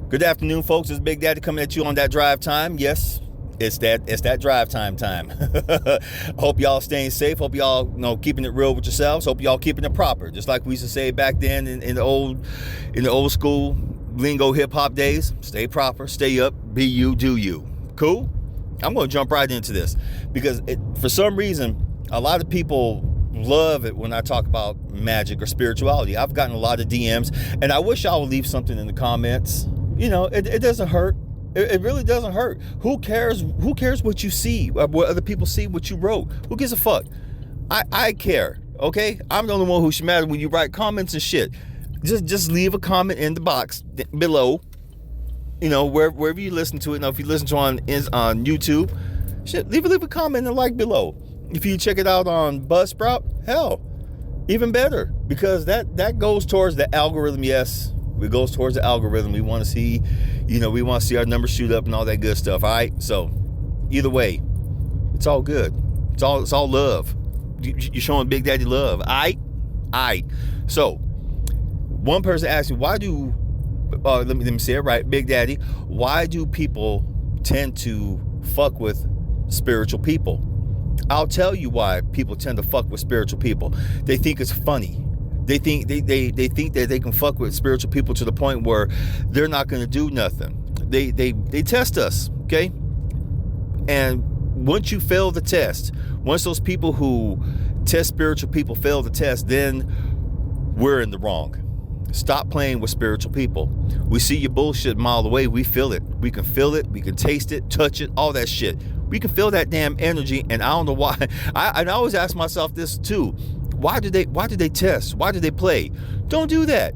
Good afternoon, folks. It's Big Daddy coming at you on that drive time. Yes, it's that drive time. Hope y'all staying safe. Hope y'all keeping it real with yourselves. Hope y'all keeping it proper. Just like we used to say back then in the old school lingo hip hop days. Stay proper, stay up, be you, do you. Cool? I'm going to jump right into this because for some reason a lot of people love it when I talk about magic or spirituality. I've gotten a lot of DMs, and I wish y'all would leave something in the comments. It doesn't hurt. It really doesn't hurt. Who cares? Who cares what you see? What other people see? What you wrote? Who gives a fuck? I care. Okay, I'm the only one who should matter when you write comments and shit. Just leave a comment in the box below. Wherever you listen to it. Now, if you listen to it on YouTube, shit, leave a comment and like below. If you check it out on Buzzsprout, hell, even better, because that goes towards the algorithm. Yes. It goes towards the algorithm. We want to see, our numbers shoot up and all that good stuff. All right. So either way, it's all good. It's all love. You're showing Big Daddy love. All right. So one person asked me, let me say it right. Big Daddy, why do people tend to fuck with spiritual people? I'll tell you why people tend to fuck with spiritual people. They think it's funny. They think that they can fuck with spiritual people to the point where they're not going to do nothing. They test us, okay? And once you fail the test, once those people who test spiritual people fail the test, then we're in the wrong. Stop playing with spiritual people. We see your bullshit a mile away. We feel it. We can feel it. We can taste it, touch it, all that shit. We can feel that damn energy, and I don't know why. I always ask myself this too. Why do they test? Why do they play? Don't do that.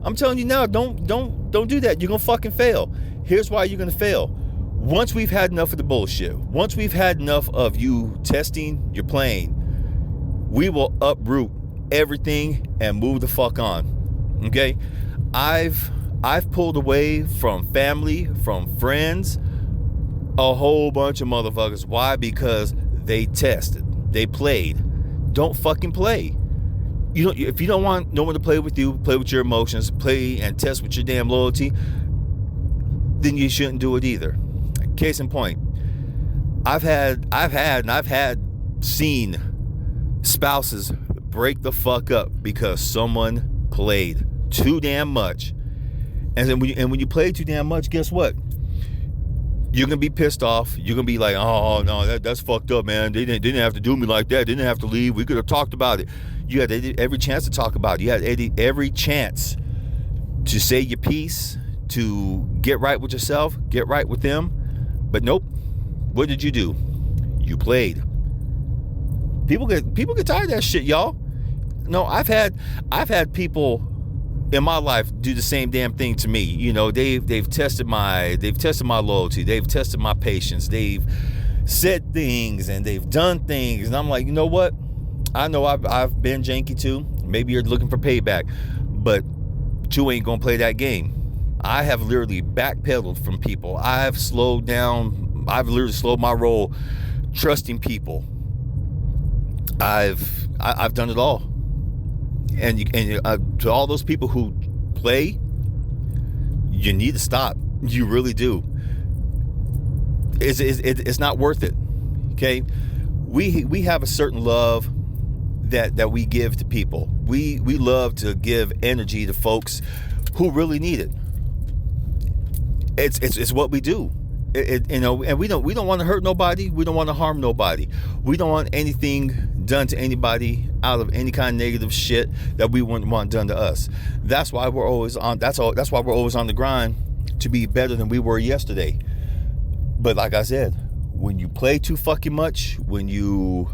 I'm telling you now, don't do that. You're gonna fucking fail. Here's why you're gonna fail. Once we've had enough of the bullshit, once we've had enough of you testing your plane, we will uproot everything and move the fuck on. Okay? I've pulled away from family, from friends, a whole bunch of motherfuckers. Why? Because they tested. They played. Don't fucking play. If you don't want no one to play with you, play with your emotions, play and test with your damn loyalty, then you shouldn't do it either. Case in point, I've seen spouses break the fuck up because someone played too damn much. And then when you play too damn much, guess what? You're gonna be pissed off. You're gonna be like, oh no, that's fucked up, man. They didn't have to do me like that. They didn't have to leave. We could have talked about it. You had every chance to talk about it. You had every chance to say your piece, to get right with yourself, get right with them. But nope. What did you do? You played. People get tired of that shit, y'all. No, I've had people in my life do the same damn thing to me. They've tested my loyalty, they've tested my patience, they've said things and they've done things, and I'm like, you know what? I know I've been janky too. Maybe you're looking for payback, but you ain't gonna play that game. I have literally backpedaled from people. I've slowed down. I've literally slowed my roll, trusting people. I've done it all. And to all those people who play, you need to stop. You really do. It's not worth it. Okay, we have a certain love that we give to people. We love to give energy to folks who really need it. It's what we do. And we don't want to hurt nobody. We don't want to harm nobody. We don't want anything done to anybody out of any kind of negative shit that we wouldn't want done to us. That's why we're always on. That's why we're always on the grind to be better than we were yesterday. But like I said, when you play too fucking much, when you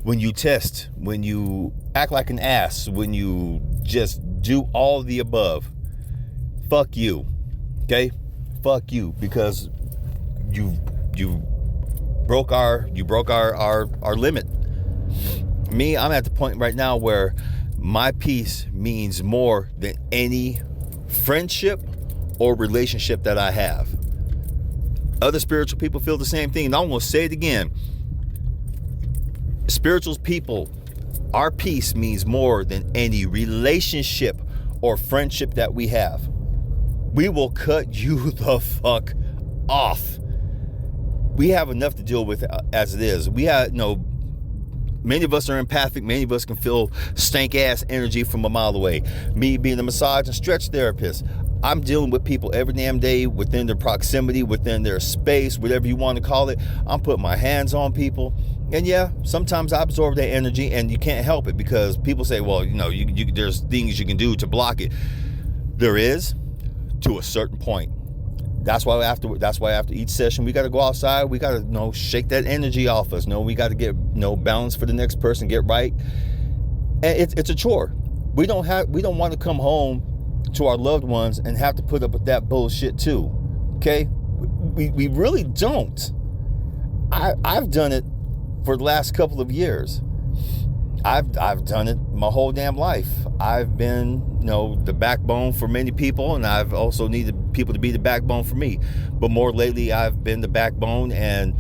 when you test, when you act like an ass, when you just do all the above, fuck you. Okay? Fuck you, because you broke our limit. Me, I'm at the point right now where my peace means more than any friendship or relationship that I have. Other spiritual people feel the same thing, and I'm going to say it again. Spiritual people, our peace means more than any relationship or friendship that we have. we will cut you the fuck off. We have enough to deal with as it is. We have, many of us are empathic. Many of us can feel stank ass energy from a mile away. Me being a massage and stretch therapist, I'm dealing with people every damn day within their proximity, within their space, whatever you want to call it. I'm putting my hands on people. And yeah, sometimes I absorb that energy, and you can't help it because people say, well, there's things you can do to block it. There is, to a certain point. That's why after each session, we got to go outside. We got to, shake that energy off us. We got to get, balance for the next person, get right. And it's a chore. We don't want to come home to our loved ones and have to put up with that bullshit too. Okay? We really don't. I've done it for the last couple of years. I've done it my whole damn life. I've been, the backbone for many people, and I've also needed people to be the backbone for me. But more lately, I've been the backbone, and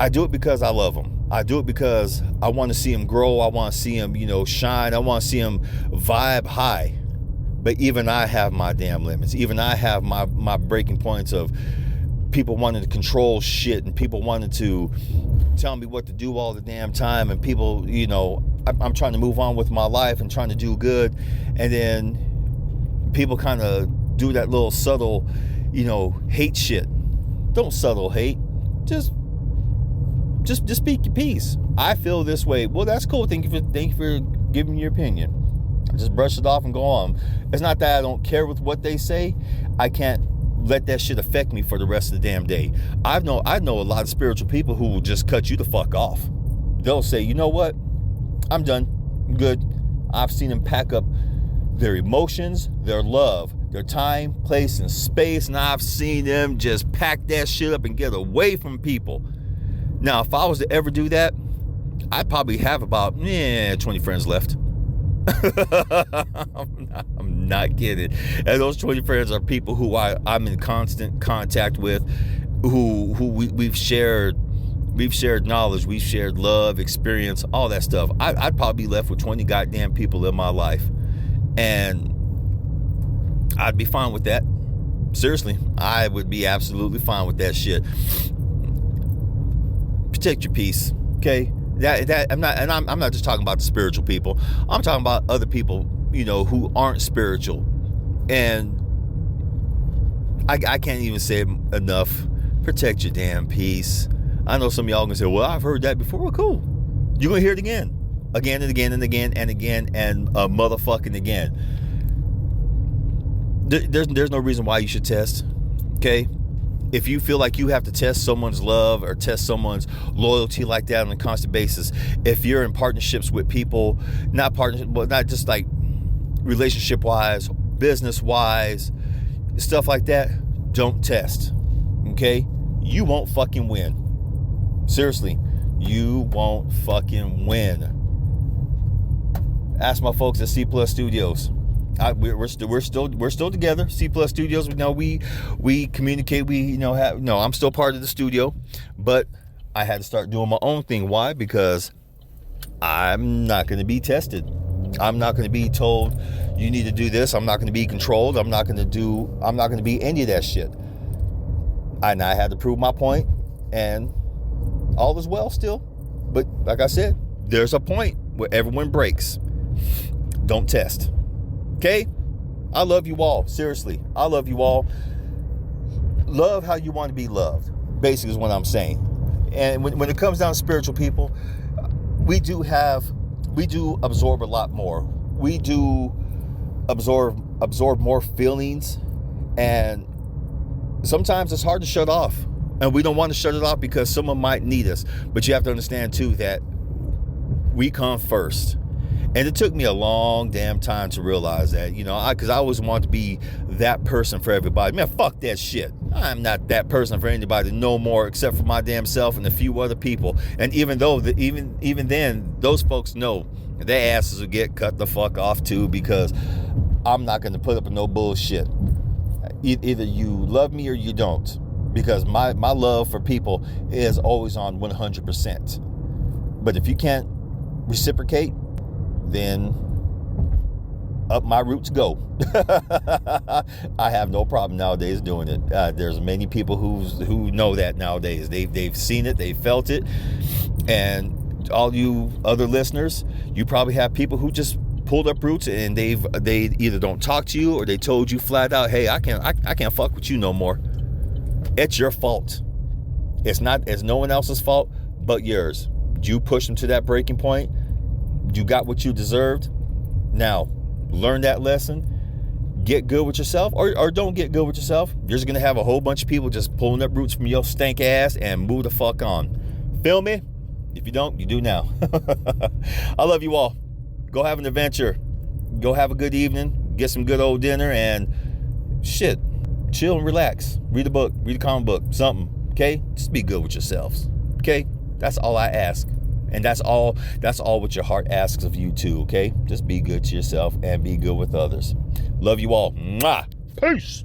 I do it because I love them. I do it because I want to see them grow. I want to see them, shine. I want to see them vibe high. But even I have my damn limits. Even I have my breaking points of people wanting to control shit, and people wanting to tell me what to do all the damn time, and people, I'm trying to move on with my life and trying to do good, and then people kind of do that little subtle, hate shit. Don't subtle hate. Just speak your piece. I feel this way. Well, that's cool. Thank you for giving me your opinion. Just brush it off and go on. It's not that I don't care with what they say. I can't let that shit affect me for the rest of the damn day. I know a lot of spiritual people who will just cut you the fuck off. They'll say, you know what? I'm done. I'm good. I've seen them pack up their emotions, their love, their time, place, and space, and I've seen them just pack that shit up and get away from people. Now, if I was to ever do that, I'd probably have about 20 friends left. I'm not kidding. And those 20 friends are people who I'm in constant contact with, who we've shared knowledge, we've shared love, experience, all that stuff. I'd probably be left with 20 goddamn people in my life, and I'd be fine with that. Seriously, I would be absolutely fine with that shit. Protect your peace, okay? I'm not just talking about the spiritual people. I'm talking about other people, who aren't spiritual. And I can't even say enough. Protect your damn peace. I know some of y'all gonna say, well, I've heard that before. Well, cool. You're gonna hear it again and again and again and again and motherfucking again. There's no reason why you should test. Okay? If you feel like you have to test someone's love or test someone's loyalty like that on a constant basis, if you're in partnerships with people, not just like relationship-wise, business-wise, stuff like that, don't test, okay? You won't fucking win. Seriously, you won't fucking win. Ask my folks at Cplus Studios. We're still together. Cplus Studios. We communicate. I'm still part of the studio, but I had to start doing my own thing. Why? Because I'm not going to be tested. I'm not going to be told you need to do this. I'm not going to be controlled. I'm not going to be any of that shit. And I had to prove my point, and all is well still. But like I said, there's a point where everyone breaks. Don't test. Okay? I love you all. Seriously. I love you all. Love how you want to be loved. Basically is what I'm saying. And when it comes down to spiritual people, we do absorb a lot more. We do absorb more feelings, and sometimes it's hard to shut off. And we don't want to shut it off because someone might need us. But you have to understand too that we come first. And it took me a long damn time to realize that, because I always wanted to be that person for everybody. Man, fuck that shit. I'm not that person for anybody no more except for my damn self and a few other people. And even then, those folks know their asses will get cut the fuck off too, because I'm not going to put up with no bullshit. Either you love me or you don't, because my love for people is always on 100%. But if you can't reciprocate, then up my roots go. I have no problem nowadays doing it. There's many people who know that nowadays. They've seen it, they felt it, and all you other listeners, you probably have people who just pulled up roots and they either don't talk to you or they told you flat out, hey, I can't fuck with you no more. It's your fault. It's no one else's fault but yours. You pushed them to that breaking point. You got what you deserved. Now, learn that lesson. Get good with yourself, or don't get good with yourself. You're just gonna have a whole bunch of people just pulling up roots from your stank ass and move the fuck on. Feel me? If you don't, you do now. I love you all. Go have an adventure. Go have a good evening. Get some good old dinner and shit. Chill and relax. Read a book. Read a comic book. Something. Okay? Just be good with yourselves. Okay? That's all I ask. And that's all what your heart asks of you too, okay? Just be good to yourself and be good with others. Love you all. Mwah. Peace.